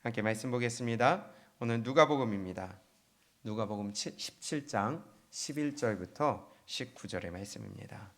함께 말씀 보겠습니다. 오늘 누가복음입니다. 누가복음 17장 11절부터 19절의 말씀입니다.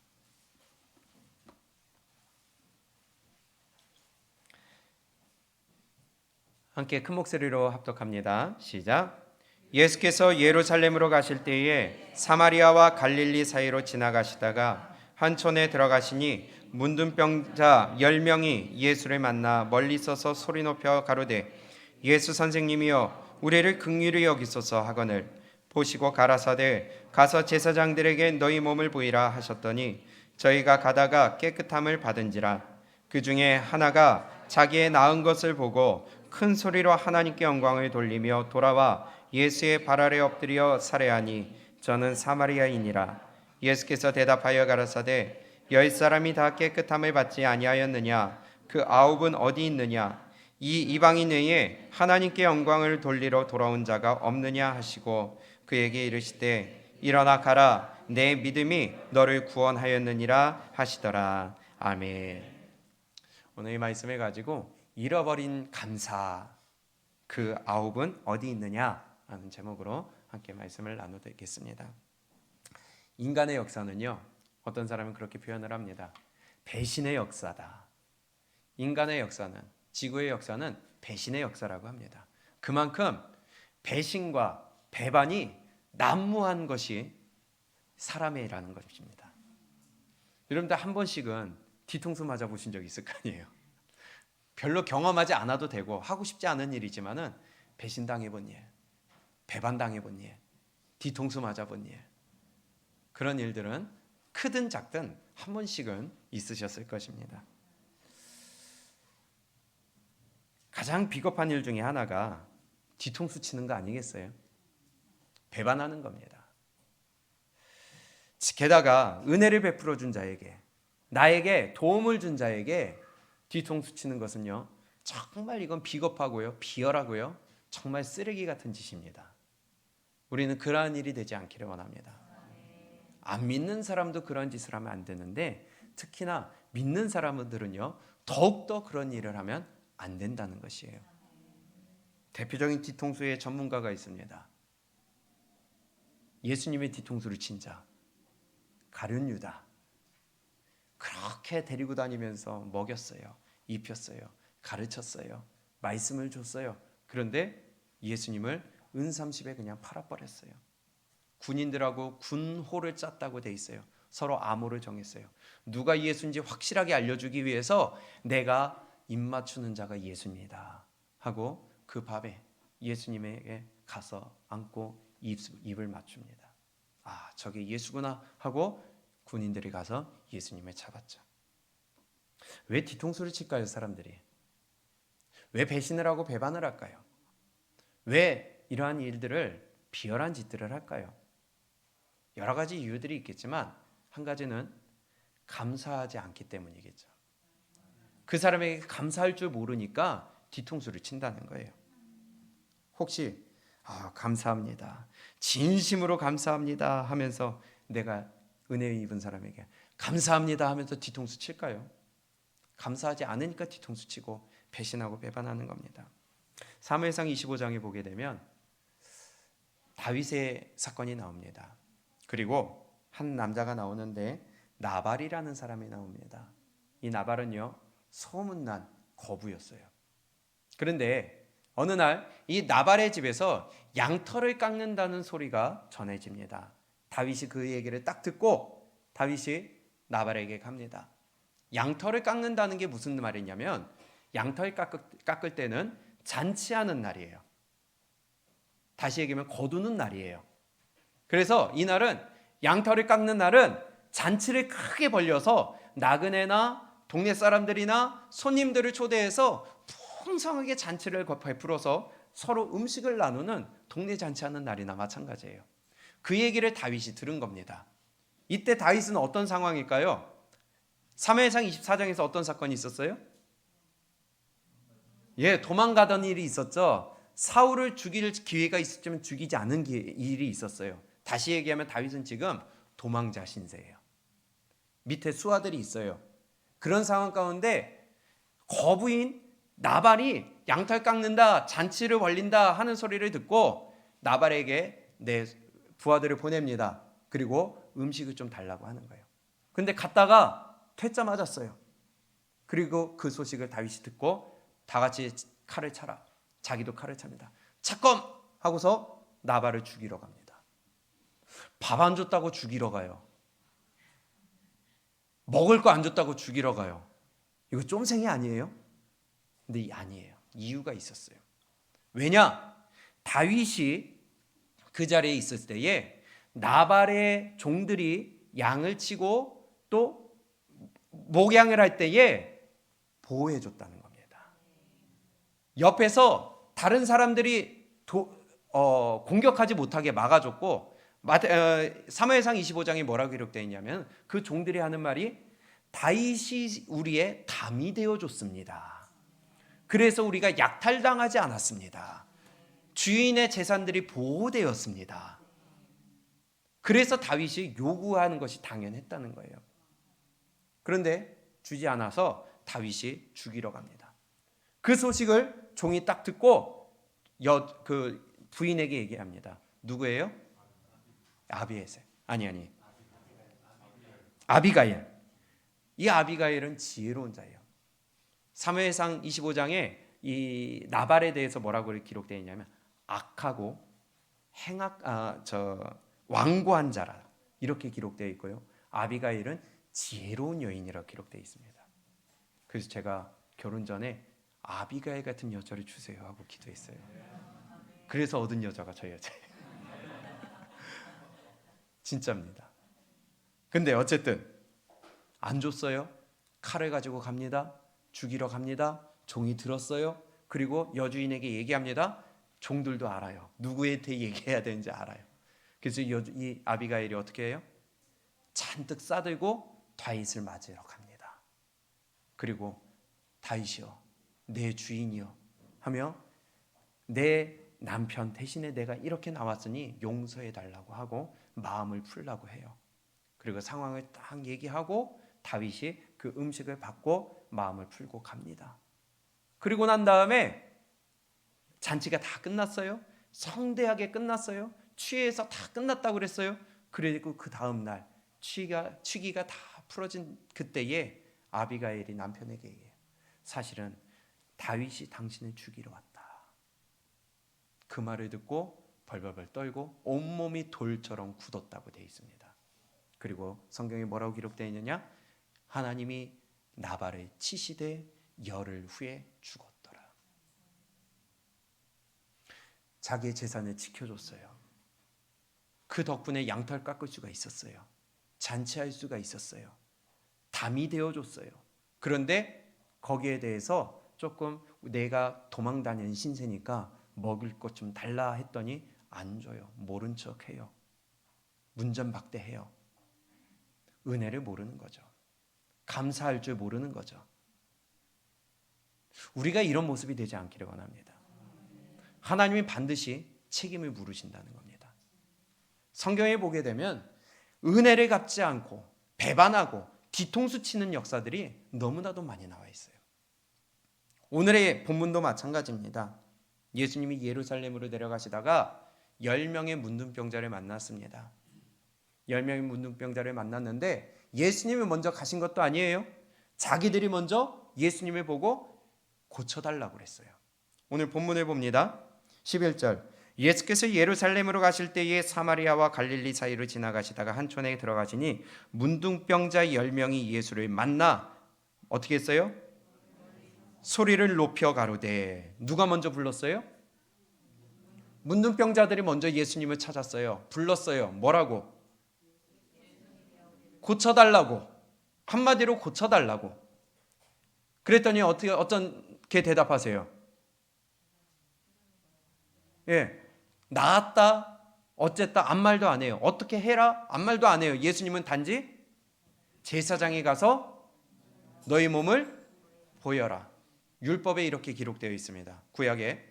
함께 큰 목소리로 합독합니다. 시작. 예수께서 예루살렘으로 가실 때에 사마리아와 갈릴리 사이로 지나가시다가 한 촌에 들어가시니 문둥병자 10명이 예수를 만나 멀리 서서 소리 높여 가로되 예수 선생님이여 우리를 긍휼히 여기소서 하거늘 보시고 가라사대 가서 제사장들에게 너희 몸을 보이라 하셨더니 저희가 가다가 깨끗함을 받은지라. 그 중에 하나가 자기의 나은 것을 보고 큰 소리로 하나님께 영광을 돌리며 돌아와 예수의 발 아래 엎드려 살해하니 저는 사마리아인이라. 예수께서 대답하여 가라사대 10사람이 다 깨끗함을 받지 아니하였느냐? 그 9은 어디 있느냐? 이 이방인 외에 하나님께 영광을 돌리러 돌아온 자가 없느냐 하시고 그에게 이르시되 일어나 가라 내 믿음이 너를 구원하였느니라 하시더라. 아멘. 오늘 이 말씀을 가지고 잃어버린 감사 그 9은 어디 있느냐 하는 제목으로 함께 말씀을 나누겠습니다. 인간의 역사는요, 어떤 사람은 그렇게 표현을 합니다. 배신의 역사다. 인간의 역사는, 지구의 역사는 배신의 역사라고 합니다. 그만큼 배신과 배반이 난무한 것이 사람이라는 것입니다. 여러분들 한 번씩은 뒤통수 맞아 보신 적 있을 거 아니에요. 별로 경험하지 않아도 되고 하고 싶지 않은 일이지만은 배신당해본 일, 배반당해본 일, 뒤통수 맞아본 일, 그런 일들은 크든 작든 한 번씩은 있으셨을 것입니다. 가장 비겁한 일 중에 하나가 뒤통수 치는 거 아니겠어요? 배반하는 겁니다. 게다가 은혜를 베풀어 준 자에게, 나에게 도움을 준 자에게 뒤통수 치는 것은요, 정말 이건 비겁하고요, 비열하고요, 정말 쓰레기 같은 짓입니다. 우리는 그러한 일이 되지 않기를 원합니다. 안 믿는 사람도 그런 짓을 하면 안 되는데 특히나 믿는 사람들은요, 더욱더 그런 일을 하면 안 된다는 것이에요. 대표적인 뒤통수의 전문가가 있습니다. 예수님의 뒤통수를 친 자, 가룟 유다. 그렇게 데리고 다니면서 먹였어요, 입혔어요, 가르쳤어요, 말씀을 줬어요. 그런데 예수님을 은삼십에 그냥 팔아버렸어요. 군인들하고 군호를 짰다고 돼 있어요. 서로 암호를 정했어요. 누가 예수인지 확실하게 알려주기 위해서 내가 입 맞추는 자가 예수입니다 하고 그 밤에 예수님에게 가서 앉고 입을 맞춥니다. 아, 저게 예수구나 하고 군인들이 가서 예수님을 잡았죠. 왜 뒤통수를 칠까요, 사람들이? 왜 배신을 하고 배반을 할까요? 왜 이러한 일들을, 비열한 짓들을 할까요? 여러 가지 이유들이 있겠지만 한 가지는 감사하지 않기 때문이겠죠. 그 사람에게 감사할 줄 모르니까 뒤통수를 친다는 거예요. 혹시 감사합니다, 진심으로 감사합니다 하면서 내가 은혜 입은 사람에게 감사합니다 하면서 뒤통수 칠까요? 감사하지 않으니까 뒤통수 치고 배신하고 배반하는 겁니다. 사무엘상 25장에 보게 되면 다윗의 사건이 나옵니다. 그리고 한 남자가 나오는데 나발이라는 사람이 나옵니다. 이 나발은요, 소문난 거부였어요. 그런데 어느 날 이 나발의 집에서 양털을 깎는다는 소리가 전해집니다. 다윗이 그 얘기를 딱 듣고 다윗이 나발에게 갑니다. 양털을 깎는다는 게 무슨 말이냐면 양털 깎을 때는 잔치하는 날이에요. 다시 얘기하면 거두는 날이에요. 그래서 이날은, 양털을 깎는 날은 잔치를 크게 벌려서 나그네나 동네 사람들이나 손님들을 초대해서 풍성하게 잔치를 베풀어서 서로 음식을 나누는 동네 잔치하는 날이나 마찬가지예요. 그 얘기를 다윗이 들은 겁니다. 이때 다윗은 어떤 상황일까요? 사무엘상 24장에서 어떤 사건이 있었어요? 도망가던 일이 있었죠. 사울을 죽일 기회가 있었지만 죽이지 않은 일이 있었어요. 다시 얘기하면 다윗은 지금 도망자 신세예요. 밑에 수하들이 있어요. 그런 상황 가운데 거부인 나발이 양털 깎는다, 잔치를 벌린다 하는 소리를 듣고 나발에게 부하들을 보냅니다. 그리고 음식을 좀 달라고 하는 거예요. 근데 갔다가 퇴짜 맞았어요. 그리고 그 소식을 다윗이 듣고 다 같이 칼을 차라. 자기도 칼을 찹니다. 잠깐 하고서 나발을 죽이러 갑니다. 밥 안 줬다고 죽이러 가요. 먹을 거 안 줬다고 죽이러 가요. 이거 쫌생이 아니에요? 근데 아니에요. 이유가 있었어요. 왜냐? 다윗이 그 자리에 있을 때에 나발의 종들이 양을 치고 또 목양을 할 때에 보호해 줬다는 겁니다. 옆에서 다른 사람들이 공격하지 못하게 막아줬고, 사무엘상 25장에 뭐라고 기록되어 있냐면 그 종들이 하는 말이 다윗이 우리의 담이 되어줬습니다. 그래서 우리가 약탈당하지 않았습니다. 주인의 재산들이 보호되었습니다. 그래서 다윗이 요구하는 것이 당연했다는 거예요. 그런데 주지 않아서 다윗이 죽이러 갑니다. 그 소식을 종이 딱 듣고 그 부인에게 얘기합니다. 누구예요? 아비에셀. 아니. 아비가일. 이 아비가일은 지혜로운 자예요. 사무엘상 25장에 이 나발에 대해서 뭐라고 기록되어 있냐면 악하고 완고한 자라 이렇게 기록되어 있고요. 아비가일은 지혜로운 여인이라고 기록되어 있습니다. 그래서 제가 결혼 전에 아비가일 같은 여자를 주세요 하고 기도했어요. 그래서 얻은 여자가 저 여자예요. 진짜입니다. 근데 어쨌든 안 줬어요. 칼을 가지고 갑니다. 죽이러 갑니다. 종이 들었어요. 그리고 여주인에게 얘기합니다. 종들도 알아요. 누구한테 얘기해야 되는지 알아요. 그래서 이 아비가일이 어떻게 해요? 잔뜩 싸들고 다윗을 맞으러 갑니다. 그리고 다윗이여, 내 주인이여 하며 내 남편 대신에 내가 이렇게 나왔으니 용서해 달라고 하고 마음을 풀라고 해요. 그리고 상황을 딱 얘기하고 다윗이 그 음식을 받고 마음을 풀고 갑니다. 그리고 난 다음에 잔치가 다 끝났어요. 성대하게 끝났어요. 취해서 다 끝났다고 그랬어요. 그리고 그 다음 날 취기가 다 풀어진 그때에 아비가일이 남편에게 얘기해요. 사실은 다윗이 당신을 죽이러 왔다. 그 말을 듣고 벌벌벌 떨고 온몸이 돌처럼 굳었다고 되어 있습니다. 그리고 성경에 뭐라고 기록되어 있느냐? 하나님이 나발을 치시되 열흘 후에 죽었더라. 자기의 재산을 지켜줬어요. 그 덕분에 양털 깎을 수가 있었어요. 잔치할 수가 있었어요. 담이 되어줬어요. 그런데 거기에 대해서 조금 내가 도망 다니는 신세니까 먹을 것 좀 달라 했더니 안 줘요. 모른 척해요. 문전박대해요. 은혜를 모르는 거죠. 감사할 줄 모르는 거죠. 우리가 이런 모습이 되지 않기를 원합니다. 하나님이 반드시 책임을 물으신다는 겁니다. 성경에 보게 되면 은혜를 갚지 않고 배반하고 뒤통수 치는 역사들이 너무나도 많이 나와 있어요. 오늘의 본문도 마찬가지입니다. 예수님이 예루살렘으로 내려가시다가 10명의 문둥병자를 만났습니다. 10명의 문둥병자를 만났는데 예수님이 먼저 가신 것도 아니에요. 자기들이 먼저 예수님을 보고 고쳐달라고 그랬어요. 오늘 본문을 봅니다. 11절 예수께서 예루살렘으로 가실 때에 사마리아와 갈릴리 사이로 지나가시다가 한 촌에 들어가시니 문둥병자 10명이 예수를 만나 어떻게 했어요? 소리를 높여 가로되. 누가 먼저 불렀어요? 문둥병자들이 먼저 예수님을 찾았어요. 불렀어요. 뭐라고? 고쳐달라고. 한마디로 고쳐달라고. 그랬더니 어떻게 대답하세요? 예, 나았다, 어쨌다, 아무 말도 안 해요. 어떻게 해라, 아무 말도 안 해요. 예수님은 단지 제사장에 가서 너희 몸을 보여라. 율법에 이렇게 기록되어 있습니다. 구약에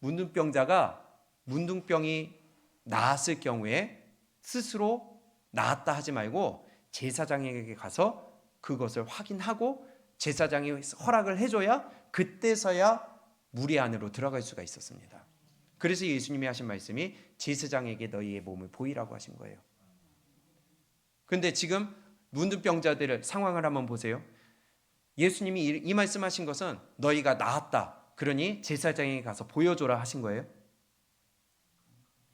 문둥병자가 문둥병이 나았을 경우에 스스로 나았다 하지 말고 제사장에게 가서 그것을 확인하고 제사장이 허락을 해줘야 그때서야 무리 안으로 들어갈 수가 있었습니다. 그래서 예수님이 하신 말씀이 제사장에게 너희의 몸을 보이라고 하신 거예요. 근데 지금 문둥병자들의 상황을 한번 보세요. 예수님이 이 말씀하신 것은 너희가 나았다, 그러니 제사장에게 가서 보여줘라 하신 거예요?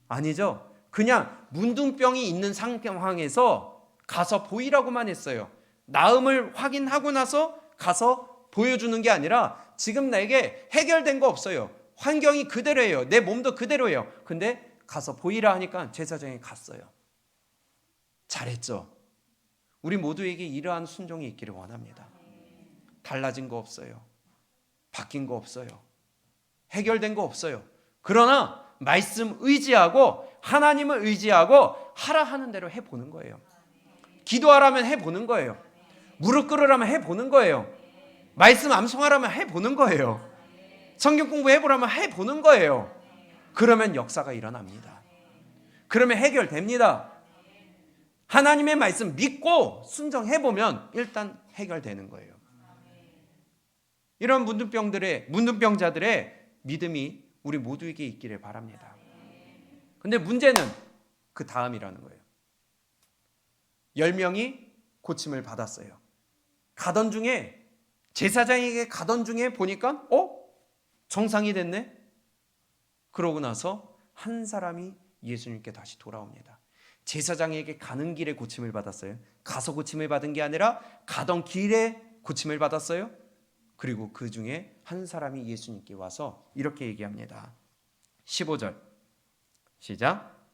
아니죠. 그냥 문둥병이 있는 상황에서 가서 보이라고만 했어요. 나음을 확인하고 나서 가서 보여주는 게 아니라 지금 내게 해결된 거 없어요. 환경이 그대로예요. 내 몸도 그대로예요. 근데 가서 보이라 하니까 제사장이 갔어요. 잘했죠. 우리 모두에게 이러한 순종이 있기를 원합니다. 달라진 거 없어요. 바뀐 거 없어요. 해결된 거 없어요. 그러나 말씀 의지하고 하나님을 의지하고 하라 하는 대로 해보는 거예요. 기도하라면 해보는 거예요. 무릎 꿇으라면 해보는 거예요. 말씀 암송하라면 해보는 거예요. 성경 공부해보라면 해보는 거예요. 그러면 역사가 일어납니다. 그러면 해결됩니다. 하나님의 말씀 믿고 순종해보면 일단 해결되는 거예요. 이런 문둥병자들의 믿음이 우리 모두에게 있기를 바랍니다. 근데 문제는 그 다음이라는 거예요. 10명이 고침을 받았어요. 가던 중에, 제사장에게 가던 중에 보니까 정상이 됐네? 그러고 나서 한 사람이 예수님께 다시 돌아옵니다. 제사장에게 가는 길에 고침을 받았어요. 가서 고침을 받은 게 아니라 가던 길에 고침을 받았어요. 그리고 그 중에 한 사람이 예수님께 와서 이렇게 얘기합니다. 15절 시작.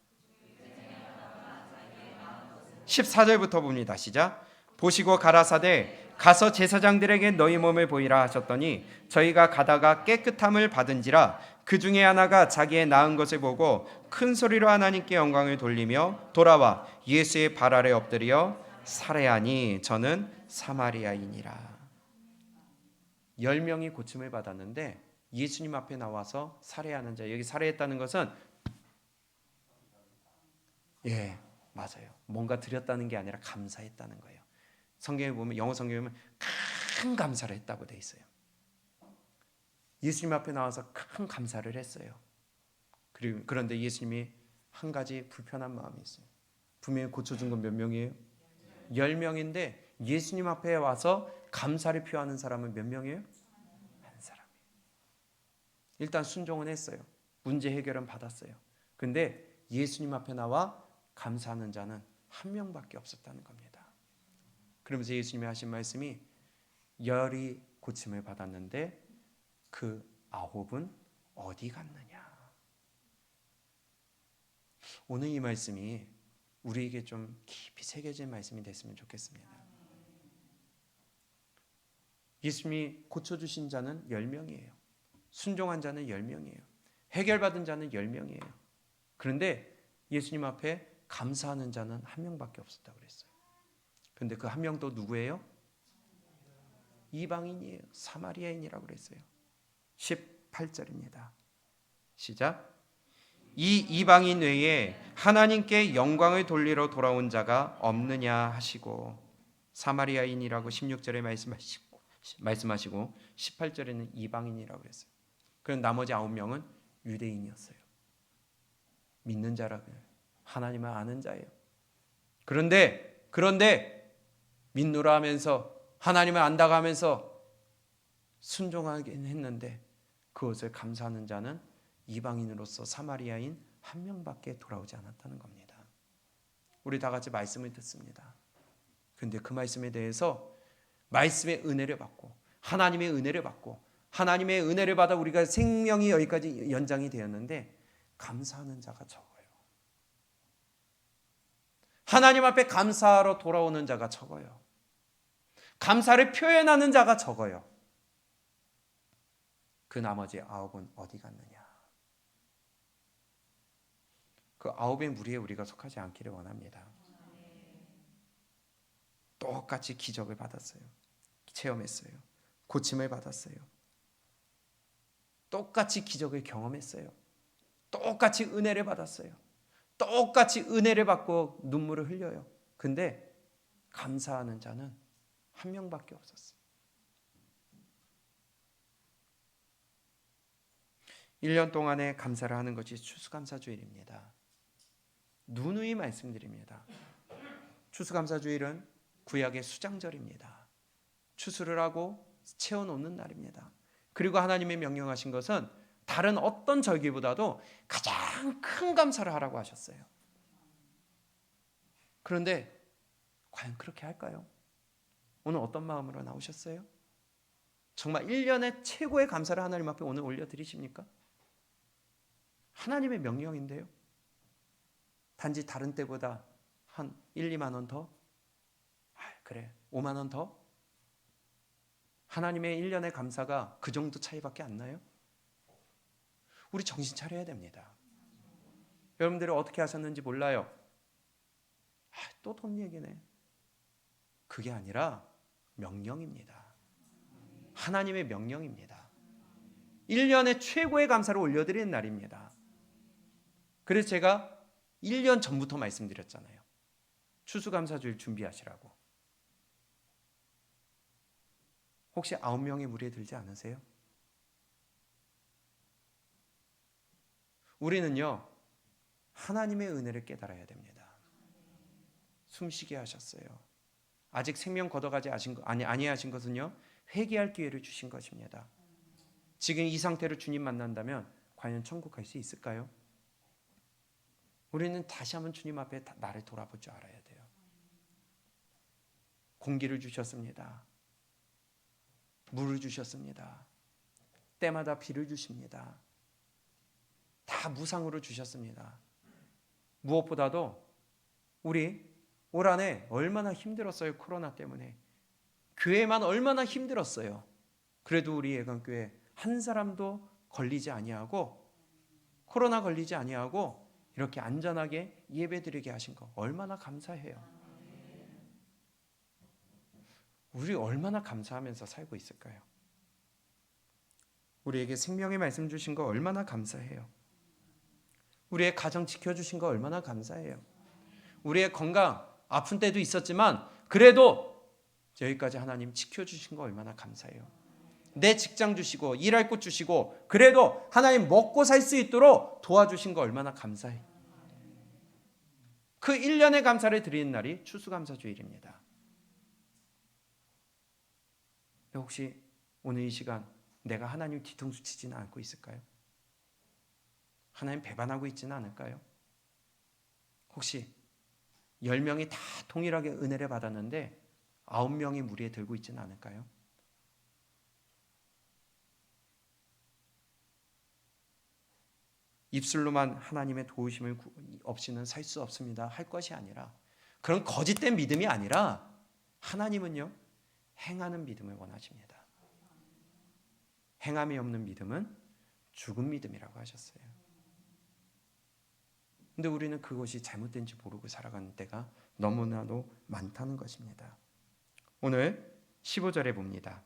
14절부터 봅니다. 시작. 보시고 가라사대 가서 제사장들에게 너희 몸을 보이라 하셨더니 저희가 가다가 깨끗함을 받은지라 그 중에 하나가 자기의 나은 것을 보고 큰 소리로 하나님께 영광을 돌리며 돌아와 예수의 발 아래 엎드려 살해하니 저는 사마리아인이라. 10명이 고침을 받았는데 예수님 앞에 나와서 살해하는 자, 여기 살해했다는 것은 맞아요. 뭔가 드렸다는 게 아니라 감사했다는 거예요. 성경에 보면, 영어 성경에 보면 큰 감사를 했다고 돼 있어요. 예수님 앞에 나와서 큰 감사를 했어요. 그런데 예수님이 한 가지 불편한 마음이 있어요. 분명히 고쳐준 건 몇 명이에요? 10명인데 예수님 앞에 와서 감사를 표하는 사람은 몇 명이에요? 한 사람이에요. 일단 순종은 했어요. 문제 해결은 받았어요. 근데 예수님 앞에 나와 감사하는 자는 한 명밖에 없었다는 겁니다. 그러면서 예수님이 하신 말씀이 10이 고침을 받았는데 그 9은 어디 갔느냐. 오늘 이 말씀이 우리에게 좀 깊이 새겨진 말씀이 됐으면 좋겠습니다. 예수님이 고쳐주신 자는 10명이에요. 순종한 자는 10명이에요. 해결받은 자는 10명이에요. 그런데 예수님 앞에 감사하는 자는 한 명밖에 없었다고 그랬어요. 그런데 그 한 명도 누구예요? 이방인이에요. 사마리아인이라고 그랬어요. 18절입니다. 시작. 이 이방인 외에 하나님께 영광을 돌리러 돌아온 자가 없느냐 하시고, 사마리아인이라고 16절에 말씀하시고 18절에는 이방인이라고 그랬어요. 그럼 나머지 9명은 유대인이었어요. 믿는 자라고요. 하나님을 아는 자예요. 그런데 믿노라 하면서 하나님을 안다고 하면서 순종하긴 했는데 그것을 감사하는 자는 이방인으로서 사마리아인 한 명밖에 돌아오지 않았다는 겁니다. 우리 다 같이 말씀을 듣습니다. 그런데 그 말씀에 대해서 말씀의 은혜를 받고 하나님의 은혜를 받고 하나님의 은혜를 받아 우리가 생명이 여기까지 연장이 되었는데 감사하는 자가 적어요. 하나님 앞에 감사하러 돌아오는 자가 적어요. 감사를 표현하는 자가 적어요. 그 나머지 9은 어디 갔느냐. 그 9의 무리에 우리가 속하지 않기를 원합니다. 똑같이 기적을 받았어요. 체험했어요. 고침을 받았어요. 똑같이 기적을 경험했어요. 똑같이 은혜를 받았어요. 똑같이 은혜를 받고 눈물을 흘려요. 근데 감사하는 자는 한 명밖에 없었어요. 1년 동안에 감사를 하는 것이 추수감사주일입니다. 누누이 말씀드립니다. 추수감사주일은 구약의 수장절입니다. 추수를 하고 채워놓는 날입니다. 그리고 하나님이 명령하신 것은 다른 어떤 절기보다도 가장 큰 감사를 하라고 하셨어요. 그런데 과연 그렇게 할까요? 오늘 어떤 마음으로 나오셨어요? 정말 1년에 최고의 감사를 하나님 앞에 오늘 올려드리십니까? 하나님의 명령인데요. 단지 다른 때보다 한 1, 2만 원 더? 그래, 5만 원 더? 하나님의 1년의 감사가 그 정도 차이밖에 안 나요? 우리 정신 차려야 됩니다. 여러분들이 어떻게 하셨는지 몰라요. 또 돈 얘기네. 그게 아니라 명령입니다. 하나님의 명령입니다. 1년에 최고의 감사를 올려드리는 날입니다. 그래서 제가 1년 전부터 말씀드렸잖아요. 추수감사주일 준비하시라고. 혹시 9명의 무리에 들지 않으세요? 우리는요, 하나님의 은혜를 깨달아야 됩니다. 숨쉬게 하셨어요. 아직 생명 걷어가지 아니하신 것은요, 회개할 기회를 주신 것입니다. 지금 이 상태로 주님 만난다면 과연 천국 갈 수 있을까요? 우리는 다시 한번 주님 앞에 나를 돌아볼 줄 알아야 돼요. 공기를 주셨습니다. 물을 주셨습니다. 때마다 비를 주십니다. 다 무상으로 주셨습니다. 무엇보다도 우리 올 한해 얼마나 힘들었어요. 코로나 때문에. 교회만 얼마나 힘들었어요. 그래도 우리 예강교회 한 사람도 걸리지 아니하고, 코로나 걸리지 아니하고 이렇게 안전하게 예배드리게 하신 거 얼마나 감사해요. 우리 얼마나 감사하면서 살고 있을까요? 우리에게 생명의 말씀 주신 거 얼마나 감사해요. 우리의 가정 지켜주신 거 얼마나 감사해요. 우리의 건강 아픈 때도 있었지만 그래도 여기까지 하나님 지켜주신 거 얼마나 감사해요. 내 직장 주시고 일할 곳 주시고 그래도 하나님 먹고 살 수 있도록 도와주신 거 얼마나 감사해. 그 1년의 감사를 드리는 날이 추수감사주일입니다. 혹시 오늘 이 시간 내가 하나님 뒤통수 치지는 않고 있을까요? 하나님 배반하고 있지는 않을까요? 혹시 10명이 다 동일하게 은혜를 받았는데 9명이 무리에 들고 있지는 않을까요? 입술로만 하나님의 도우심을 없이는 살 수 없습니다 할 것이 아니라, 그런 거짓된 믿음이 아니라 하나님은요, 행하는 믿음을 원하십니다. 행함이 없는 믿음은 죽은 믿음이라고 하셨어요. 근데 우리는 그것이 잘못된지 모르고 살아가는 때가 너무나도 많다는 것입니다. 오늘 15절에 봅니다.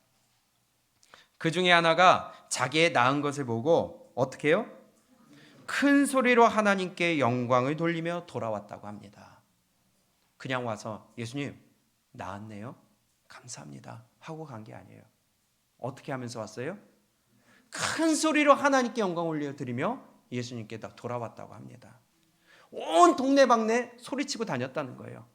그 중에 하나가 자기의 낳은 것을 보고 어떻게 해요? 큰 소리로 하나님께 영광을 돌리며 돌아왔다고 합니다. 그냥 와서 예수님 낳았네요, 감사합니다 하고 간 게 아니에요. 어떻게 하면서 왔어요? 큰 소리로 하나님께 영광 올려드리며 예수님께 딱 돌아왔다고 합니다. 온 동네방네 소리치고 다녔다는 거예요.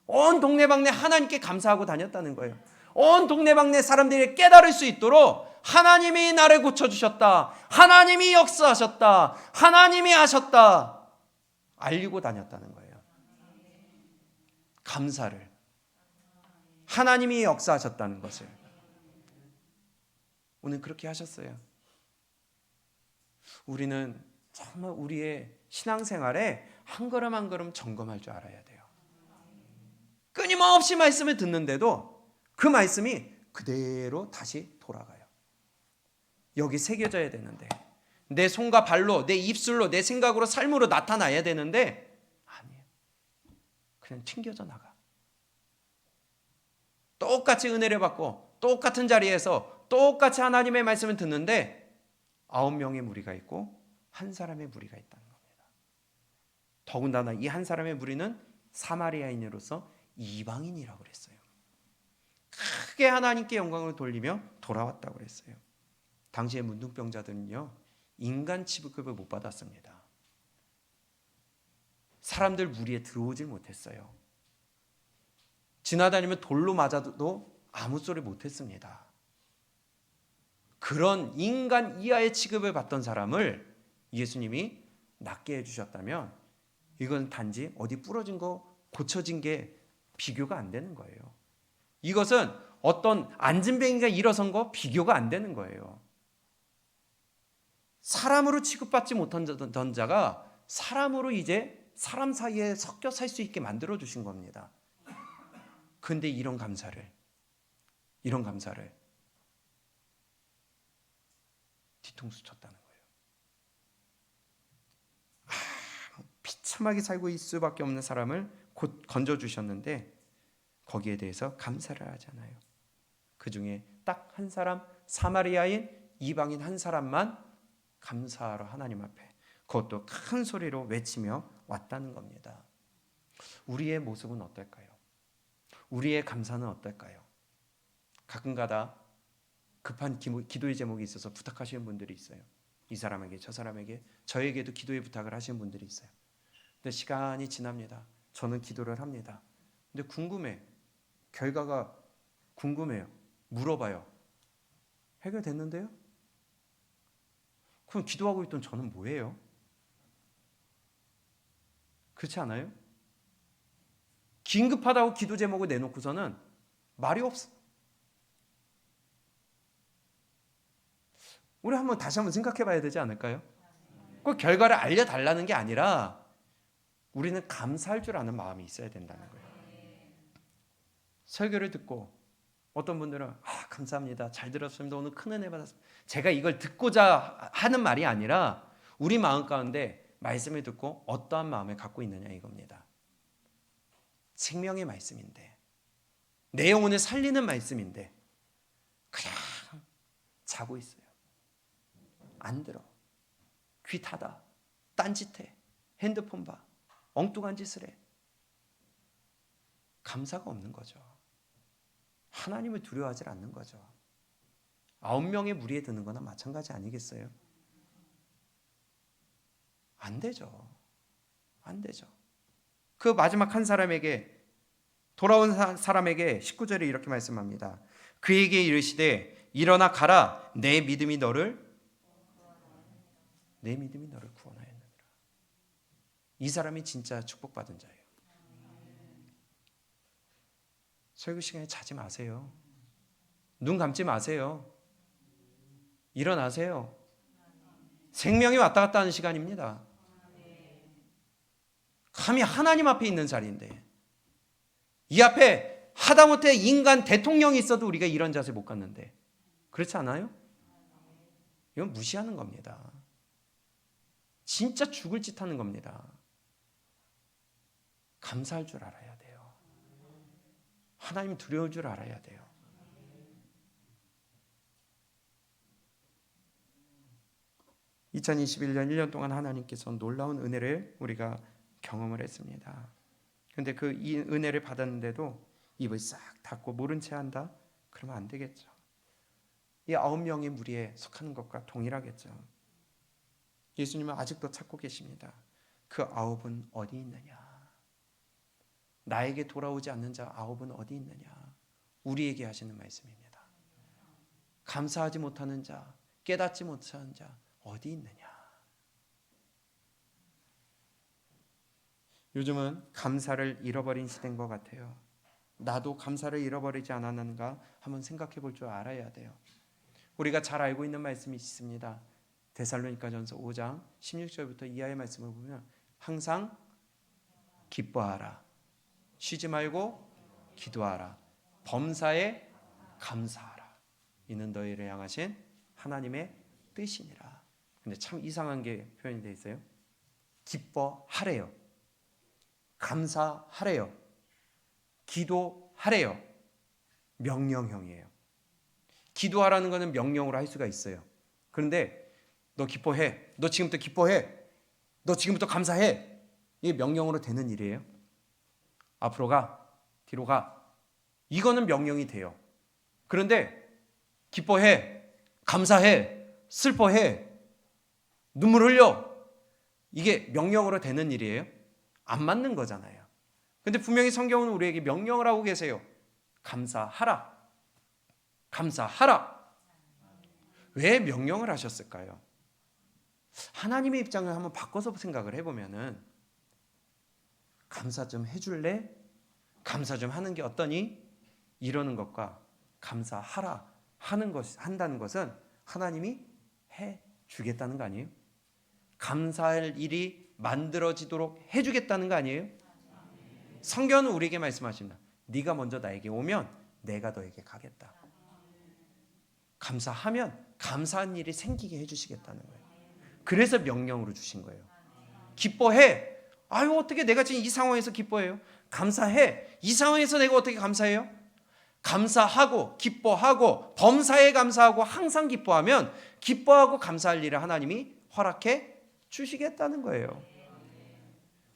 온 동네방네 하나님께 감사하고 다녔다는 거예요. 온 동네방네 사람들이 깨달을 수 있도록 하나님이 나를 고쳐주셨다, 하나님이 역사하셨다, 하나님이 하셨다 알리고 다녔다는 거예요. 감사를, 하나님이 역사하셨다는 것을. 오늘 그렇게 하셨어요. 우리는 정말 우리의 신앙생활에 한 걸음 한 걸음 점검할 줄 알아야 돼요. 끊임없이 말씀을 듣는데도 그 말씀이 그대로 다시 돌아가요. 여기 새겨져야 되는데, 내 손과 발로, 내 입술로, 내 생각으로, 삶으로 나타나야 되는데 아니에요. 그냥 튕겨져 나가. 똑같이 은혜를 받고 똑같은 자리에서 똑같이 하나님의 말씀을 듣는데 9명의 무리가 있고 한 사람의 무리가 있다는 겁니다. 더군다나 이 한 사람의 무리는 사마리아인으로서 이방인이라고 그랬어요. 크게 하나님께 영광을 돌리며 돌아왔다고 그랬어요. 당시의 문둥병자들은요, 인간 취급을 못 받았습니다. 사람들 무리에 들어오질 못했어요. 지나다니면 돌로 맞아도 아무 소리 못했습니다. 그런 인간 이하의 취급을 받던 사람을 예수님이 낫게 해주셨다면 이건 단지 어디 부러진 거 고쳐진 게 비교가 안 되는 거예요. 이것은 어떤 안진뱅이가 일어선 거 비교가 안 되는 거예요. 사람으로 취급받지 못한 자가 사람으로 이제 사람 사이에 섞여 살 수 있게 만들어 주신 겁니다. 근데 이런 감사를 뒤통수 쳤다는 거예요. 비참하게 살고 있을 수밖에 없는 사람을 곧 건져주셨는데 거기에 대해서 감사를 하잖아요. 그 중에 딱 한 사람, 사마리아인 이방인 한 사람만 감사하러 하나님 앞에 그것도 큰 소리로 외치며 왔다는 겁니다. 우리의 모습은 어떨까요? 우리의 감사는 어떨까요? 가끔가다 급한 기도의 제목이 있어서 부탁하시는 분들이 있어요. 이 사람에게 저 사람에게 저에게도 기도의 부탁을 하시는 분들이 있어요. 근데 시간이 지납니다. 저는 기도를 합니다. 근데 궁금해. 결과가 궁금해요. 물어봐요. 해결됐는데요? 그럼 기도하고 있던 저는 뭐예요? 그렇지 않아요? 긴급하다고 기도 제목을 내놓고서는 말이 없어. 우리 다시 한번 생각해 봐야 되지 않을까요? 그 결과를 알려달라는 게 아니라 우리는 감사할 줄 아는 마음이 있어야 된다는 거예요. 설교를 듣고 어떤 분들은 감사합니다. 잘 들었습니다. 오늘 큰 은혜 받았습니다. 제가 이걸 듣고자 하는 말이 아니라 우리 마음 가운데 말씀을 듣고 어떠한 마음을 갖고 있느냐 이겁니다. 생명의 말씀인데 내 영혼을 살리는 말씀인데 그냥 자고 있어요. 안 들어. 귀 닫아. 딴짓해. 핸드폰 봐. 엉뚱한 짓을 해. 감사가 없는 거죠. 하나님을 두려워하지 않는 거죠. 9명의 무리에 드는 거나 마찬가지 아니겠어요? 안 되죠. 안 되죠. 그 마지막 한 사람에게 돌아온 사람에게 19절에 이렇게 말씀합니다. 그에게 이르시되 일어나 가라. 내 믿음이 너를 구원하였느니라. 이 사람이 진짜 축복받은 자예요. 설교 시간에 자지 마세요. 눈 감지 마세요. 일어나세요. 생명이 왔다 갔다 하는 시간입니다. 감히 하나님 앞에 있는 자리인데 이 앞에 하다못해 인간 대통령이 있어도 우리가 이런 자세 못 갖는데 그렇지 않아요? 이건 무시하는 겁니다. 진짜 죽을 짓 하는 겁니다. 감사할 줄 알아야 돼요. 하나님 두려울 줄 알아야 돼요. (2021년) 1년 동안 하나님께서 놀라운 은혜를 우리가 경험을 했습니다. 그런데 그 이 은혜를 받았는데도 입을 싹 닫고 모른 채 한다? 그러면 안 되겠죠. 이 9명의 무리에 속하는 것과 동일하겠죠. 예수님은 아직도 찾고 계십니다. 그 9은 어디 있느냐? 나에게 돌아오지 않는 자 9은 어디 있느냐? 우리에게 하시는 말씀입니다. 감사하지 못하는 자, 깨닫지 못하는 자 어디 있느냐? 요즘은 감사를 잃어버린 시대인 것 같아요. 나도 감사를 잃어버리지 않았는가 한번 생각해 볼 줄 알아야 돼요. 우리가 잘 알고 있는 말씀이 있습니다. 데살로니가전서 5장 16절부터 이하의 말씀을 보면 항상 기뻐하라. 쉬지 말고 기도하라. 범사에 감사하라. 이는 너희를 향하신 하나님의 뜻이니라. 근데 참 이상한 게 표현이 되어 있어요. 기뻐하래요. 감사하래요. 기도하래요. 명령형이에요. 기도하라는 것은 명령으로 할 수가 있어요. 그런데 너 기뻐해. 너 지금부터 기뻐해. 너 지금부터 감사해. 이게 명령으로 되는 일이에요. 앞으로 가. 뒤로 가. 이거는 명령이 돼요. 그런데 기뻐해. 감사해. 슬퍼해. 눈물 흘려. 이게 명령으로 되는 일이에요? 안 맞는 거잖아요. 근데 분명히 성경은 우리에게 명령을 하고 계세요. 감사하라. 감사하라. 왜 명령을 하셨을까요? 하나님의 입장을 한번 바꿔서 생각을 해보면은 감사 좀 해줄래? 감사 좀 하는 게 어떠니? 이러는 것과 감사하라 한다는 것은 하나님이 해 주겠다는 거 아니에요? 감사할 일이 만들어지도록 해주겠다는 거 아니에요? 성경은 우리에게 말씀하십니다. 네가 먼저 나에게 오면 내가 너에게 가겠다. 감사하면 감사한 일이 생기게 해주시겠다는 거예요. 그래서 명령으로 주신 거예요. 기뻐해. 아유, 어떻게 내가 지금 이 상황에서 기뻐해요? 감사해. 이 상황에서 내가 어떻게 감사해요? 감사하고 기뻐하고 범사에 감사하고 항상 기뻐하면 기뻐하고 감사할 일을 하나님이 허락해 주시겠다는 거예요.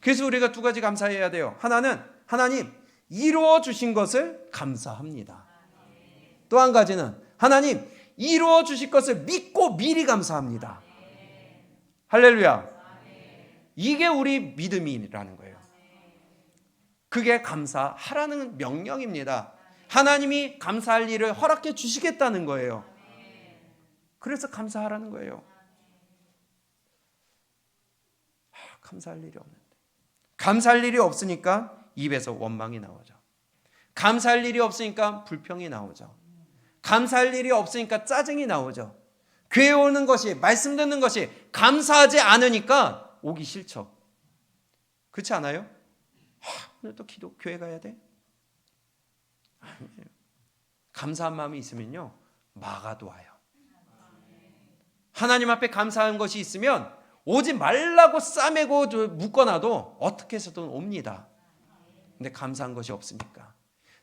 그래서 우리가 두 가지 감사해야 돼요. 하나는 하나님 이루어 주신 것을 감사합니다. 또 한 가지는 하나님 이루어 주실 것을 믿고 미리 감사합니다. 할렐루야. 이게 우리 믿음이라는 거예요. 그게 감사하라는 명령입니다. 하나님이 감사할 일을 허락해 주시겠다는 거예요. 그래서 감사하라는 거예요. 감사할 일이 없는데. 감사할 일이 없으니까 입에서 원망이 나오죠. 감사할 일이 없으니까 불평이 나오죠. 감사할 일이 없으니까 짜증이 나오죠. 교회 오는 것이, 말씀 듣는 것이 감사하지 않으니까 오기 싫죠. 그렇지 않아요? 오늘 또 교회 가야 돼? 아니에요. 감사한 마음이 있으면요, 마가도 와요. 하나님 앞에 감사한 것이 있으면 오지 말라고 싸매고 묶어놔도 어떻게 해서든 옵니다. 근데 감사한 것이 없으니까,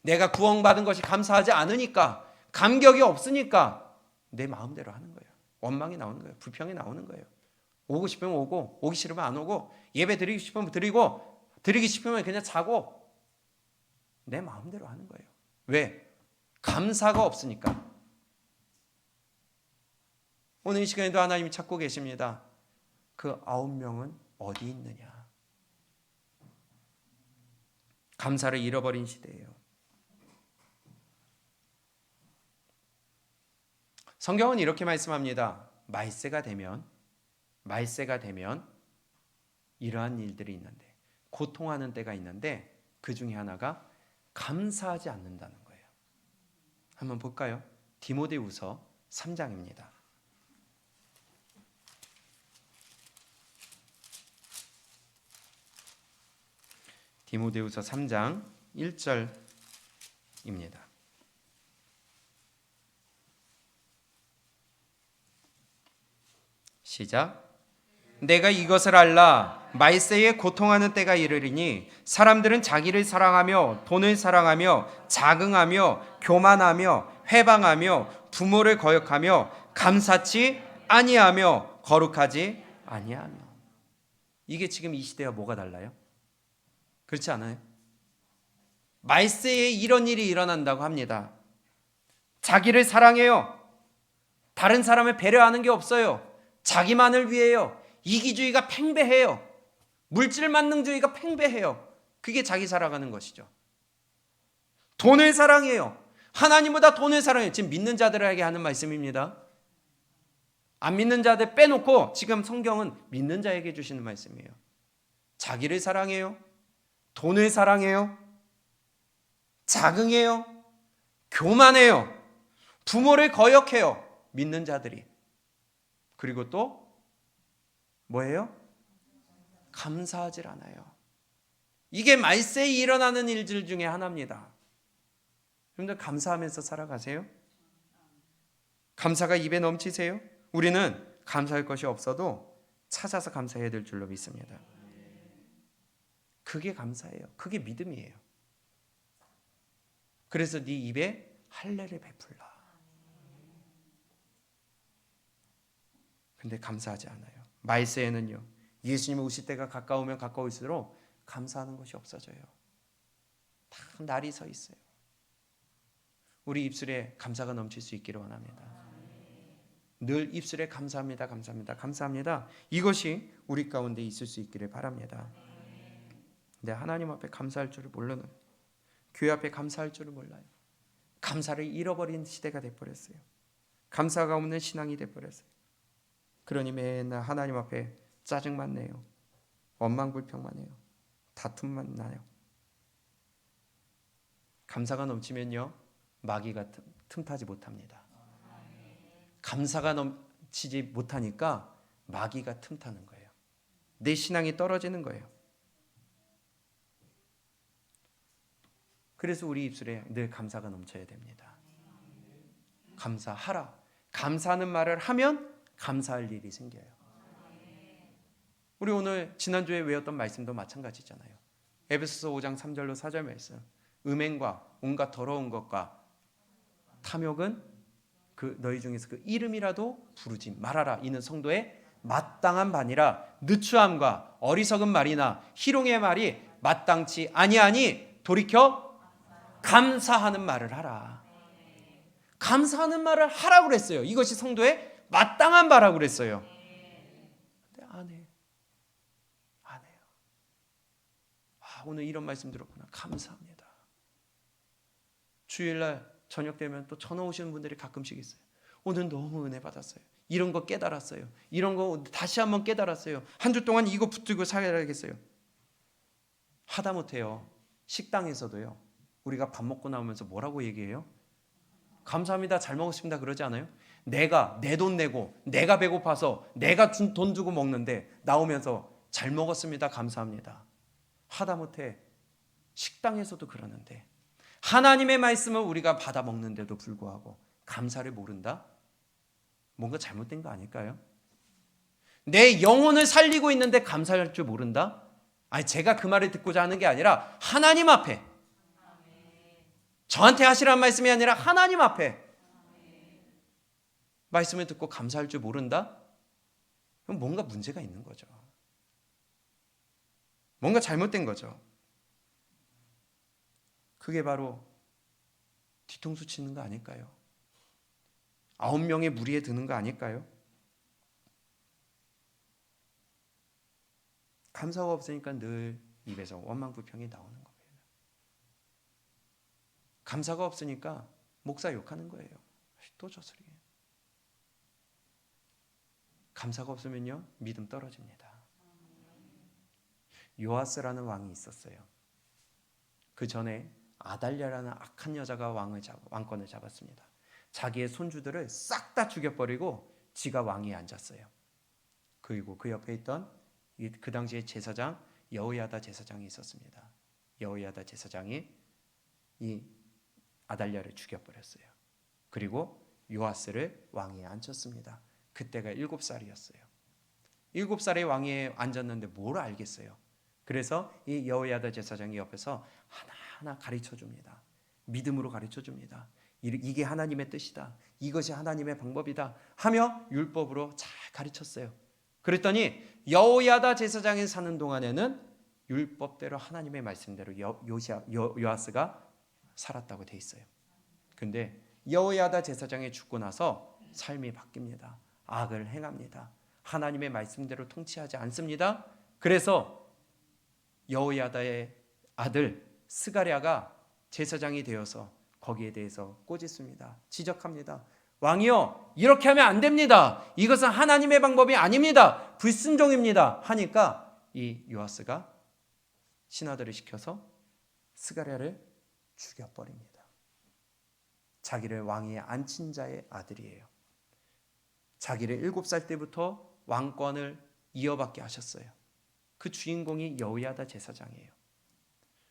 내가 구원받은 것이 감사하지 않으니까, 감격이 없으니까 내 마음대로 하는 거예요. 원망이 나오는 거예요. 불평이 나오는 거예요. 오고 싶으면 오고, 오기 싫으면 안 오고, 예배 드리고 싶으면 드리고, 드리기 싶으면 그냥 자고, 내 마음대로 하는 거예요. 왜? 감사가 없으니까. 오늘 이 시간에도 하나님이 찾고 계십니다. 그 9명은 어디 있느냐? 감사를 잃어버린 시대예요. 성경은 이렇게 말씀합니다. 말세가 되면 이러한 일들이 있는데, 고통하는 때가 있는데 그 중에 하나가 감사하지 않는다는 거예요. 한번 볼까요? 디모데후서 3장입니다. 디모데후서 3장 1절입니다. 시작. 내가 이것을 알라. 말세에 고통하는 때가 이르리니 사람들은 자기를 사랑하며 돈을 사랑하며 자긍하며 교만하며 회방하며 부모를 거역하며 감사치 아니하며 거룩하지 아니하며. 이게 지금 이 시대와 뭐가 달라요? 그렇지 않아요? 말세에 이런 일이 일어난다고 합니다. 자기를 사랑해요. 다른 사람을 배려하는 게 없어요. 자기만을 위해요. 이기주의가 팽배해요. 물질만능주의가 팽배해요. 그게 자기 살아가는 것이죠. 돈을 사랑해요. 하나님보다 돈을 사랑해요. 지금 믿는 자들에게 하는 말씀입니다. 안 믿는 자들 빼놓고 지금 성경은 믿는 자에게 주시는 말씀이에요. 자기를 사랑해요. 돈을 사랑해요. 자긍해요. 교만해요. 부모를 거역해요. 믿는 자들이. 그리고 또 뭐예요? 감사하질 않아요. 이게 말세에 일어나는 일들 중에 하나입니다. 여러분들 감사하면서 살아가세요? 감사가 입에 넘치세요? 우리는 감사할 것이 없어도 찾아서 감사해야 될 줄로 믿습니다. 그게 감사예요. 그게 믿음이에요. 그래서 네 입에 할례를 베풀라. 근데 감사하지 않아요. 말세에는요, 예수님이 오실 때가 가까우면 가까울수록 감사하는 것이 없어져요. 다 날이 서 있어요. 우리 입술에 감사가 넘칠 수 있기를 원합니다. 늘 입술에 감사합니다, 감사합니다, 감사합니다. 이것이 우리 가운데 있을 수 있기를 바랍니다. 근데 하나님 앞에 감사할 줄을 모르는, 교회 앞에 감사할 줄을 몰라요. 감사를 잃어버린 시대가 돼버렸어요. 감사가 없는 신앙이 돼버렸어요. 그러니 맨날 하나님 앞에 짜증만 내요. 원망불평만 해요. 다툼만 나요. 감사가 넘치면요, 마귀가 틈타지 못합니다. 감사가 넘치지 못하니까 마귀가 틈타는 거예요. 내 신앙이 떨어지는 거예요. 그래서 우리 입술에 늘 감사가 넘쳐야 됩니다. 감사하라. 감사하는 말을 하면 감사할 일이 생겨요. 우리 오늘 지난주에 외웠던 말씀도 마찬가지잖아요. 에베소서 5장 3절로 4절 말씀. 음행과 온갖 더러운 것과 탐욕은 그 너희 중에서 그 이름이라도 부르지 말아라. 이는 성도의 마땅한 반이라. 느추함과 어리석은 말이나 희롱의 말이 마땅치 아니하니 돌이켜 감사하는 말을 하라. 감사하는 말을 하라고 그랬어요. 이것이 성도의 마땅한 바라고 그랬어요. 근데 안 해요. 오늘 이런 말씀 들었구나. 감사합니다. 주일날 저녁 되면 또 전화 오시는 분들이 가끔씩 있어요. 오늘 너무 은혜 받았어요. 이런 거 깨달았어요. 이런 거 다시 한번 깨달았어요. 한 주 동안 이거 붙들고 살아야겠어요. 하다못해요, 식당에서도요, 우리가 밥 먹고 나오면서 뭐라고 얘기해요? 감사합니다, 잘 먹었습니다 그러지 않아요? 내가 내 돈 내고 내가 배고파서 내가 돈 주고 먹는데 나오면서 잘 먹었습니다, 감사합니다. 하다못해 식당에서도 그러는데 하나님의 말씀을 우리가 받아 먹는데도 불구하고 감사를 모른다? 뭔가 잘못된 거 아닐까요? 내 영혼을 살리고 있는데 감사할 줄 모른다? 아니, 제가 그 말을 듣고자 하는 게 아니라 하나님 앞에, 저한테 하시라는 말씀이 아니라 하나님 앞에 말씀을 듣고 감사할 줄 모른다? 그럼 뭔가 문제가 있는 거죠. 뭔가 잘못된 거죠. 그게 바로 뒤통수 치는 거 아닐까요? 9명의 무리에 드는 거 아닐까요? 감사가 없으니까 늘 입에서 원망불평이 나오는 거예요. 감사가 없으니까 목사 욕하는 거예요. 또 저 소리. 감사가 없으면요, 믿음 떨어집니다. 요아스라는 왕이 있었어요. 그 전에 아달랴라는 악한 여자가 왕권을 잡았습니다. 자기의 손주들을 싹 다 죽여버리고 지가 왕위에 앉았어요. 그리고 그 옆에 있던 그 당시의 제사장 여호야다 제사장이 있었습니다. 여호야다 제사장이 이 아달랴를 죽여버렸어요. 그리고 요아스를 왕위에 앉혔습니다. 그때가 7살이었어요. 7살의 왕위에 앉았는데 뭘 알겠어요. 그래서 이 여호야다 제사장이 옆에서 하나하나 가르쳐줍니다. 믿음으로 가르쳐줍니다. 이게 하나님의 뜻이다. 이것이 하나님의 방법이다 하며 율법으로 잘 가르쳤어요. 그랬더니 여호야다 제사장이 사는 동안에는 율법대로 하나님의 말씀대로 요아스가 살았다고 돼 있어요. 근데 여호야다 제사장이 죽고 나서 삶이 바뀝니다. 악을 행합니다. 하나님의 말씀대로 통치하지 않습니다. 그래서 여호야다의 아들 스가랴가 제사장이 되어서 거기에 대해서 꼬집습니다. 지적합니다. 왕이요, 이렇게 하면 안 됩니다. 이것은 하나님의 방법이 아닙니다. 불순종입니다. 하니까 이 요아스가 신하들을 시켜서 스가랴를 죽여버립니다. 자기를 왕위에 앉힌 자의 아들이에요. 자기를 7살 때부터 왕권을 이어받게 하셨어요. 그 주인공이 여호야다 제사장이에요.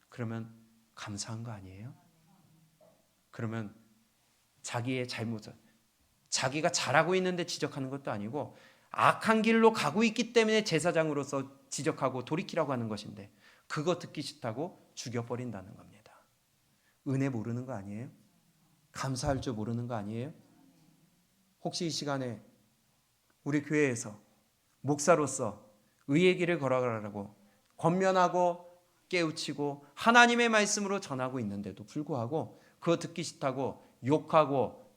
그러면 감사한 거 아니에요? 그러면 자기의 잘못을, 자기가 잘하고 있는데 지적하는 것도 아니고 악한 길로 가고 있기 때문에 제사장으로서 지적하고 돌이키라고 하는 것인데 그거 듣기 싫다고 죽여버린다는 겁니다. 은혜 모르는 거 아니에요? 감사할 줄 모르는 거 아니에요? 혹시 이 시간에 우리 교회에서 목사로서 의의 길을 걸어가라고 권면하고 깨우치고 하나님의 말씀으로 전하고 있는데도 불구하고, 그거 듣기 싫다고 욕하고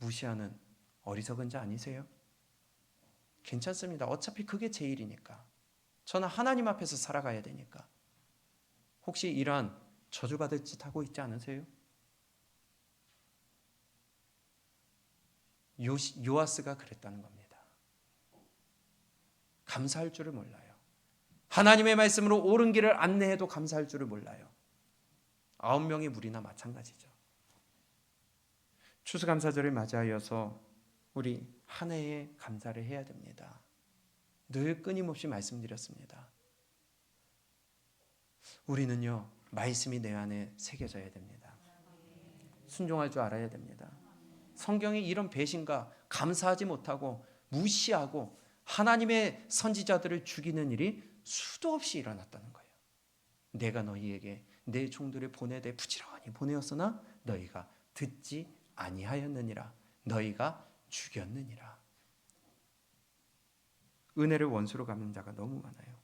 무시하는 어리석은 자 아니세요? 괜찮습니다. 어차피 그게 제 일이니까. 저는 하나님 앞에서 살아가야 되니까. 혹시 이러한 저주받을 짓 하고 있지 않으세요? 요아스가 그랬다는 겁니다. 감사할 줄을 몰라요. 하나님의 말씀으로 옳은 길을 안내해도 감사할 줄을 몰라요. 9명의 무리나 마찬가지죠. 추수감사절을 맞이하여서 우리 한 해에 감사를 해야 됩니다. 늘 끊임없이 말씀드렸습니다. 우리는요, 말씀이 내 안에 새겨져야 됩니다. 순종할 줄 알아야 됩니다. 성경에 이런 배신과 감사하지 못하고 무시하고 하나님의 선지자들을 죽이는 일이 수도 없이 일어났다는 거예요. 내가 너희에게 내 종들을 보내되 부지런히 보내었으나 너희가 듣지 아니하였느니라. 너희가 죽였느니라. 은혜를 원수로 갚는 자가 너무 많아요.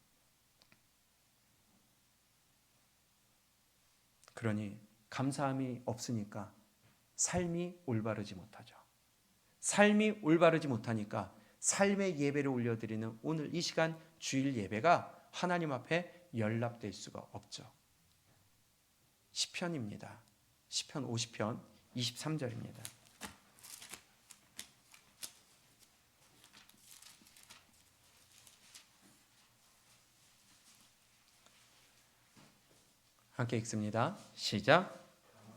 그러니 감사함이 없으니까 삶이 올바르지 못하죠. 삶이 올바르지 못하니까 삶의 예배를 올려드리는 오늘 이 시간 주일 예배가 하나님 앞에 연락될 수가 없죠. 시편입니다. 시편 50편 23절입니다. 함께 읽습니다. 시작.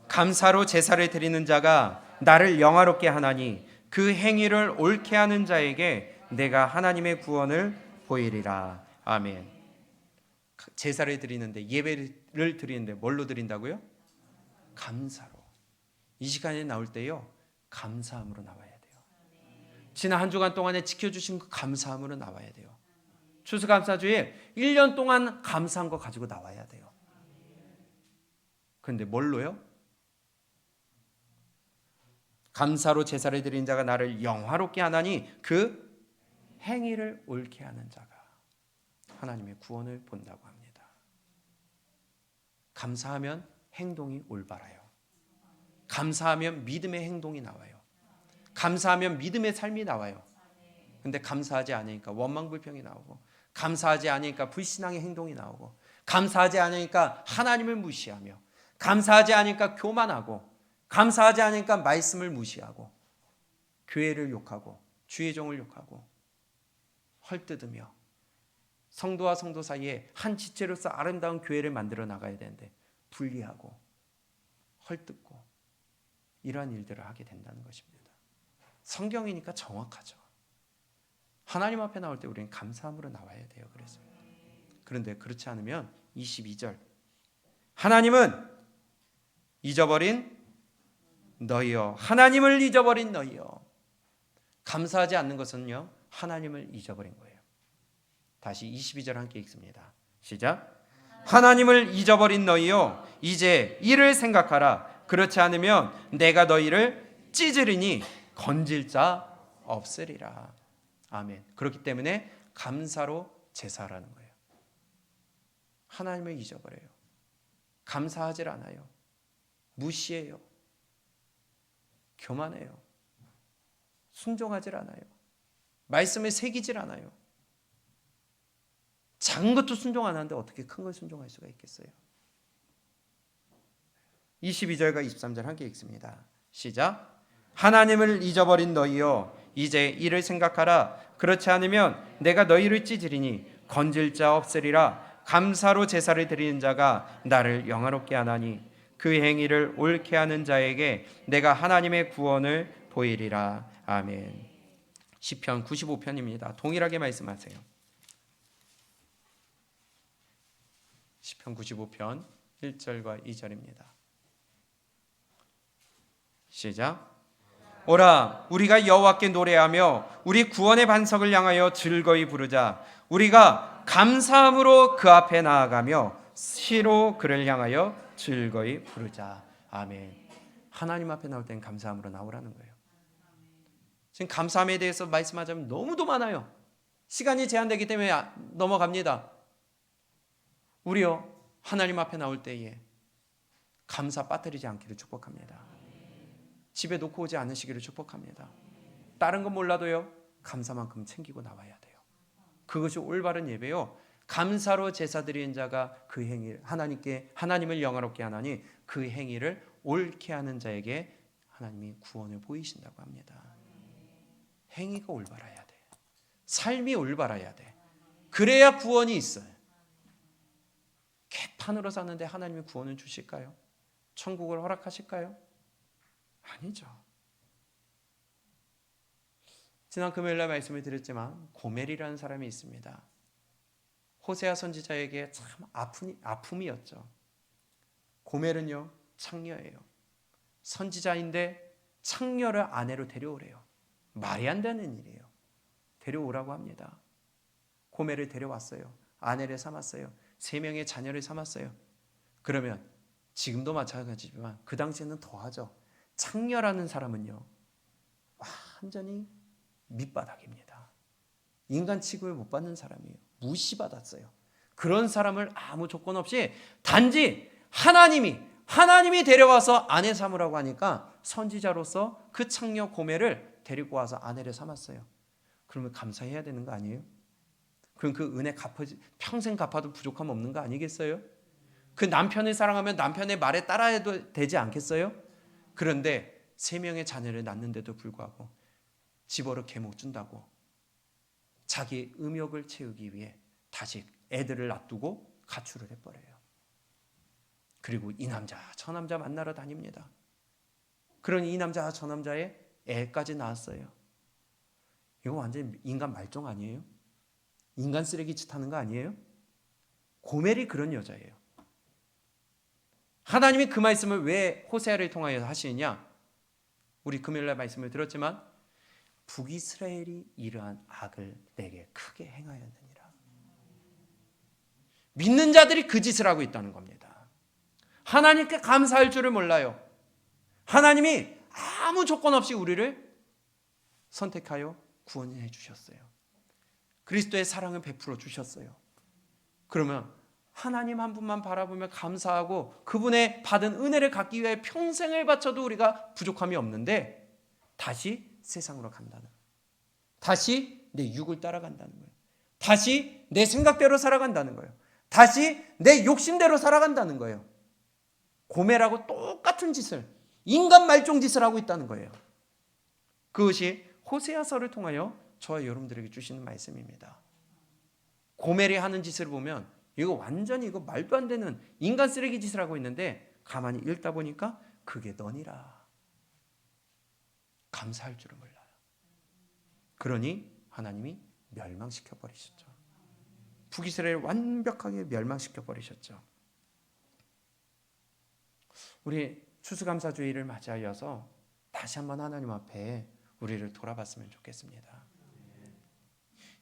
감사로 제사를 드리는 자가 나를 영화롭게 하나니 그 행위를 옳게 하는 자에게 내가 하나님의 구원을 보이리라. 아멘. 제사를 드리는데, 예배를 드리는데 뭘로 드린다고요? 감사로. 이 시간에 나올 때요, 감사함으로 나와야 돼요. 지난 한 주간 동안에 지켜주신 그 감사함으로 나와야 돼요. 추수감사주일 1년 동안 감사한 거 가지고 나와야 돼요. 그런데 뭘로요? 감사로 제사를 드린 자가 나를 영화롭게 하나니 그 행위를 옳게 하는 자가 하나님의 구원을 본다고 합니다. 감사하면 행동이 올바라요. 감사하면 믿음의 행동이 나와요. 감사하면 믿음의 삶이 나와요. 근데 감사하지 않으니까 원망불평이 나오고, 감사하지 않으니까 불신앙의 행동이 나오고, 감사하지 않으니까 하나님을 무시하며, 감사하지 않으니까 교만하고, 감사하지 않으니까 말씀을 무시하고, 교회를 욕하고, 주의 종을 욕하고, 헐뜯으며, 성도와 성도 사이에 한 지체로서 아름다운 교회를 만들어 나가야 되는데 분리하고 헐뜯고 이러한 일들을 하게 된다는 것입니다. 성경이니까 정확하죠. 하나님 앞에 나올 때 우리는 감사함으로 나와야 돼요. 그런데 그렇지 않으면 22절, 하나님은 잊어버린 너희여, 하나님을 잊어버린 너희여. 감사하지 않는 것은요, 하나님을 잊어버린 거예요. 다시 22절 함께 읽습니다. 시작. 하나님을 잊어버린 너희여, 이제 이를 생각하라. 그렇지 않으면 내가 너희를 찢으리니 건질 자 없으리라. 아멘. 그렇기 때문에 감사로 제사라는 거예요. 하나님을 잊어버려요. 감사하질 않아요. 무시해요. 교만해요. 순종하질 않아요. 말씀을 새기질 않아요. 작은 것도 순종 안 하는데 어떻게 큰 걸 순종할 수가 있겠어요? 22절과 23절 함께 읽습니다. 시작. 하나님을 잊어버린 너희여, 이제 이를 생각하라. 그렇지 않으면 내가 너희를 찢으리니 건질 자 없으리라. 감사로 제사를 드리는 자가 나를 영화롭게 하나니 그 행위를 옳게 하는 자에게 내가 하나님의 구원을 보이리라. 아멘. 시편 95편입니다. 동일하게 말씀하세요. 시편 95편 1절과 2절입니다. 시작. 오라, 우리가 여호와께 노래하며 우리 구원의 반석을 향하여 즐거이 부르자. 우리가 감사함으로 그 앞에 나아가며 시로 그를 향하여 즐거이 부르자. 아멘. 하나님 앞에 나올 때는 감사함으로 나오라는 거예요. 지금 감사함에 대해서 말씀하자면 너무도 많아요. 시간이 제한되기 때문에 넘어갑니다. 우리요, 하나님 앞에 나올 때에 감사 빠뜨리지 않기를 축복합니다. 집에 놓고 오지 않으시기를 축복합니다. 다른 건 몰라도요, 감사만큼 챙기고 나와야 돼요. 그것이 올바른 예배요. 감사로 제사 드리는 자가 그 행위를 하나님을 영화롭게 하나니 그 행위를 옳게 하는 자에게 하나님이 구원을 보이신다고 합니다. 행위가 올바라야 돼. 삶이 올바라야 돼. 그래야 구원이 있어요. 개판으로 사는데 하나님이 구원을 주실까요? 천국을 허락하실까요? 아니죠. 지난 금요일날 말씀을 드렸지만 고멜이라는 사람이 있습니다. 호세아 선지자에게 참 아픔이었죠. 고멜은요, 창녀예요. 선지자인데 창녀를 아내로 데려오래요. 말이 안 되는 일이에요. 데려오라고 합니다. 고멜을 데려왔어요. 아내를 삼았어요. 3명의 자녀를 삼았어요. 그러면 지금도 마찬가지지만 그 당시에는 더하죠. 창녀라는 사람은요, 완전히 밑바닥입니다. 인간 취급을 못 받는 사람이에요. 무시받았어요. 그런 사람을 아무 조건 없이 단지 하나님이 데려와서 아내 삼으라고 하니까 선지자로서 그 창녀 고멜을 데리고 와서 아내를 삼았어요. 그러면 감사해야 되는 거 아니에요? 그럼 그 은혜 평생 갚아도 부족함 없는 거 아니겠어요? 그 남편을 사랑하면 남편의 말에 따라야 되지 않겠어요? 그런데 3명의 자녀를 낳는데도 불구하고 집어로 개 못 준다고 자기 음욕을 채우기 위해 다시 애들을 놔두고 가출을 해버려요. 그리고 이 남자 저 남자 만나러 다닙니다. 그러니 이 남자 저 남자의 애까지 낳았어요. 이거 완전 인간 말종 아니에요? 인간 쓰레기 짓 하는 거 아니에요? 고멜이 그런 여자예요. 하나님이 그 말씀을 왜 호세아를 통하여 하시느냐? 우리 금요일날 말씀을 들었지만 북이스라엘이 이러한 악을 내게 크게 행하였느니라. 믿는 자들이 그 짓을 하고 있다는 겁니다. 하나님께 감사할 줄을 몰라요. 하나님이 아무 조건 없이 우리를 선택하여 구원해 주셨어요. 그리스도의 사랑을 베풀어 주셨어요. 그러면 하나님 한 분만 바라보며 감사하고 그분의 받은 은혜를 갖기 위해 평생을 바쳐도 우리가 부족함이 없는데 다시 세상으로 간다는 거예요. 다시 내 육을 따라간다는 거예요. 다시 내 생각대로 살아간다는 거예요. 다시 내 욕심대로 살아간다는 거예요. 고멜하고 똑같은 짓을, 인간 말종 짓을 하고 있다는 거예요. 그것이 호세아서를 통하여 저와 여러분들에게 주시는 말씀입니다. 고멜이 하는 짓을 보면 이거 완전히 말도 안 되는 인간 쓰레기 짓을 하고 있는데 가만히 읽다 보니까 그게 너니라. 감사할 줄을 몰라요. 그러니 하나님이 멸망시켜 버리셨죠. 북이스라엘을 완벽하게 멸망시켜 버리셨죠. 우리 추수감사주의를 맞이하여서 다시 한번 하나님 앞에 우리를 돌아봤으면 좋겠습니다.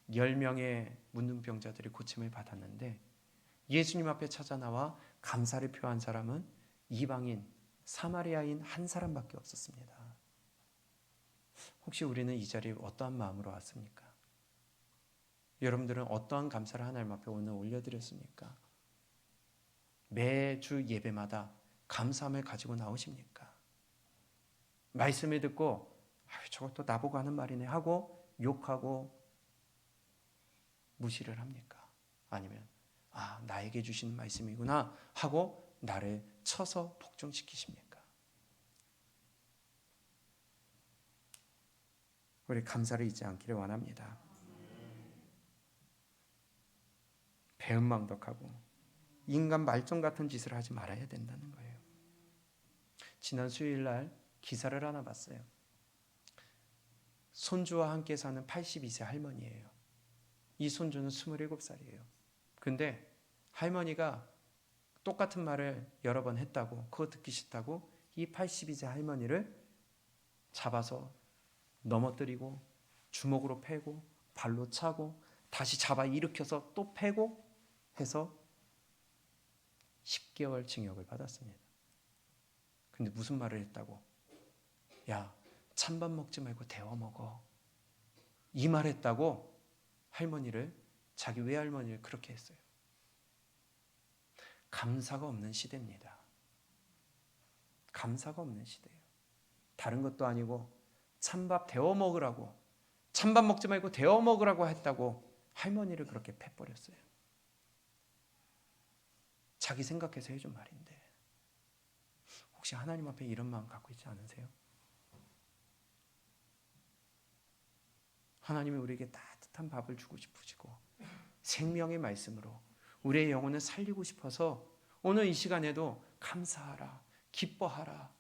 10명의 문둥병자들이 고침을 받았는데 예수님 앞에 찾아 나와 감사를 표한 사람은 이방인 사마리아인 한 사람밖에 없었습니다. 혹시 우리는 이 자리에 어떠한 마음으로 왔습니까? 여러분들은 어떠한 감사를 하나님 앞에 오늘 올려드렸습니까? 매주 예배마다 감사함을 가지고 나오십니까? 말씀을 듣고 저것도 나보고 하는 말이네 하고 욕하고 무시를 합니까? 아니면 나에게 주시는 말씀이구나 하고 나를 쳐서 복종시키십니까? 우리 감사를 잊지 않기를 원합니다. 배은망덕하고 인간 말종 같은 짓을 하지 말아야 된다는 거예요. 지난 수요일 날 기사를 하나 봤어요. 손주와 함께 사는 82세 할머니예요. 이 손주는 27살이에요. 근데 할머니가 똑같은 말을 여러 번 했다고, 그거 듣기 싫다고 이 82세 할머니를 잡아서 넘어뜨리고 주먹으로 패고 발로 차고 다시 잡아 일으켜서 또 패고 해서 10개월 징역을 받았습니다. 근데 무슨 말을 했다고? 야, 찬밥 먹지 말고 데워 먹어. 이 말 했다고 할머니를, 자기 외할머니를 그렇게 했어요. 감사가 없는 시대입니다. 감사가 없는 시대예요. 다른 것도 아니고 찬밥 데워 먹으라고, 찬밥 먹지 말고 데워 먹으라고 했다고 할머니를 그렇게 패버렸어요. 자기 생각해서 해준 말인데 혹시 하나님 앞에 이런 마음 갖고 있지 않으세요? 하나님이 우리에게 따뜻한 밥을 주고 싶으시고 생명의 말씀으로 우리의 영혼을 살리고 싶어서 오늘 이 시간에도 감사하라, 기뻐하라,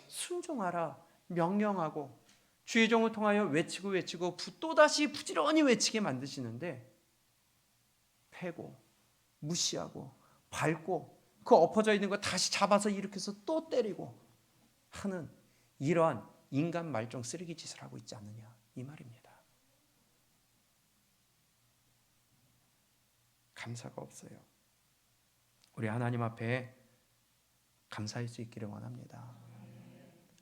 순종하라 명령하고 주의 종을 통하여 외치고 또다시 부지런히 외치게 만드시는데 패고 무시하고 밟고 그 엎어져 있는 거 다시 잡아서 일으켜서 또 때리고 하는 이러한 인간 말종 쓰레기 짓을 하고 있지 않느냐 이 말입니다. 감사가 없어요. 우리 하나님 앞에 감사할 수 있기를 원합니다.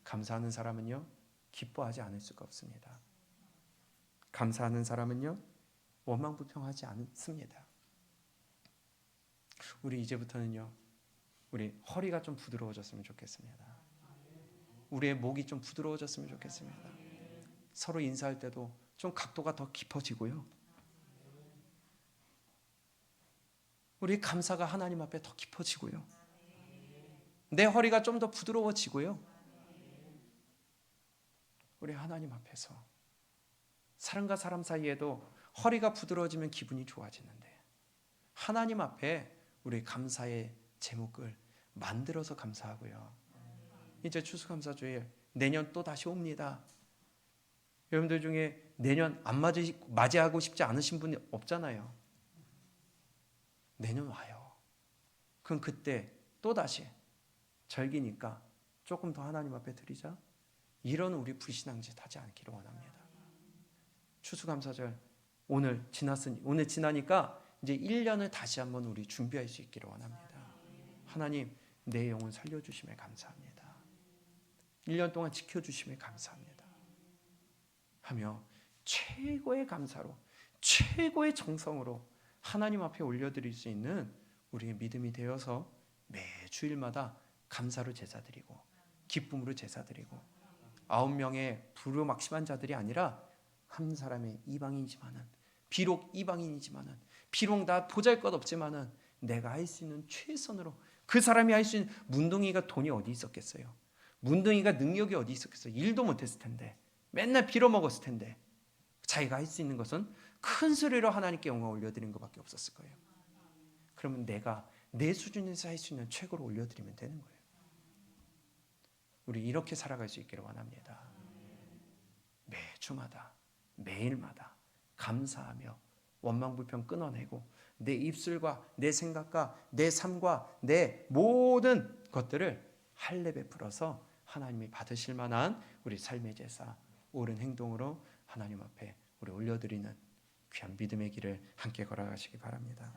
감사하는 사람은요 기뻐하지 않을 수가 없습니다. 감사하는 사람은요 원망불평하지 않습니다. 우리 이제부터는요 우리 허리가 좀 부드러워졌으면 좋겠습니다. 우리의 목이 좀 부드러워졌으면 좋겠습니다. 서로 인사할 때도 좀 각도가 더 깊어지고요. 우리 감사가 하나님 앞에 더 깊어지고요. 내 허리가 좀 더 부드러워지고요. 우리 하나님 앞에서 사람과 사람 사이에도 허리가 부드러워지면 기분이 좋아지는데 하나님 앞에 우리 감사의 제목을 만들어서 감사하고요. 이제 추수감사주일 내년 또 다시 옵니다. 여러분들 중에 내년 안 맞이하고 싶지 않으신 분이 없잖아요. 내년 와요. 그럼 그때 또 다시 절기니까 조금 더 하나님 앞에 드리자. 이런 우리 불신앙짓 하지 않기를 원합니다. 추수감사절 오늘 지나니까 이제 1년을 다시 한번 우리 준비할 수 있기를 원합니다. 하나님 내 영혼 살려주심에 감사합니다. 1년 동안 지켜주심에 감사합니다. 하며 최고의 감사로 최고의 정성으로 하나님 앞에 올려드릴 수 있는 우리의 믿음이 되어서 매 주일마다 감사로 제사드리고 기쁨으로 제사드리고 9명의 불효막심한 자들이 아니라 한 사람의 이방인이지만은 비록 이방인이지만은 비록 나 보잘것없지만은 내가 할 수 있는 최선으로 그 사람이 할 수 있는 문둥이가 돈이 어디 있었겠어요? 문둥이가 능력이 어디 있었겠어요? 일도 못했을 텐데 맨날 빌어먹었을 텐데 자기가 할 수 있는 것은 큰 소리로 하나님께 영광 올려드리는 것밖에 없었을 거예요. 그러면 내가 내 수준에서 할 수 있는 최고로 올려드리면 되는 거예요. 우리 이렇게 살아갈 수 있기를 원합니다. 매주마다 매일마다 감사하며 원망불평 끊어내고 내 입술과 내 생각과 내 삶과 내 모든 것들을 할례 베풀어서 하나님이 받으실 만한 우리 삶의 제사 옳은 행동으로 하나님 앞에 우리 올려드리는 귀한 믿음의 길을 함께 걸어가시기 바랍니다.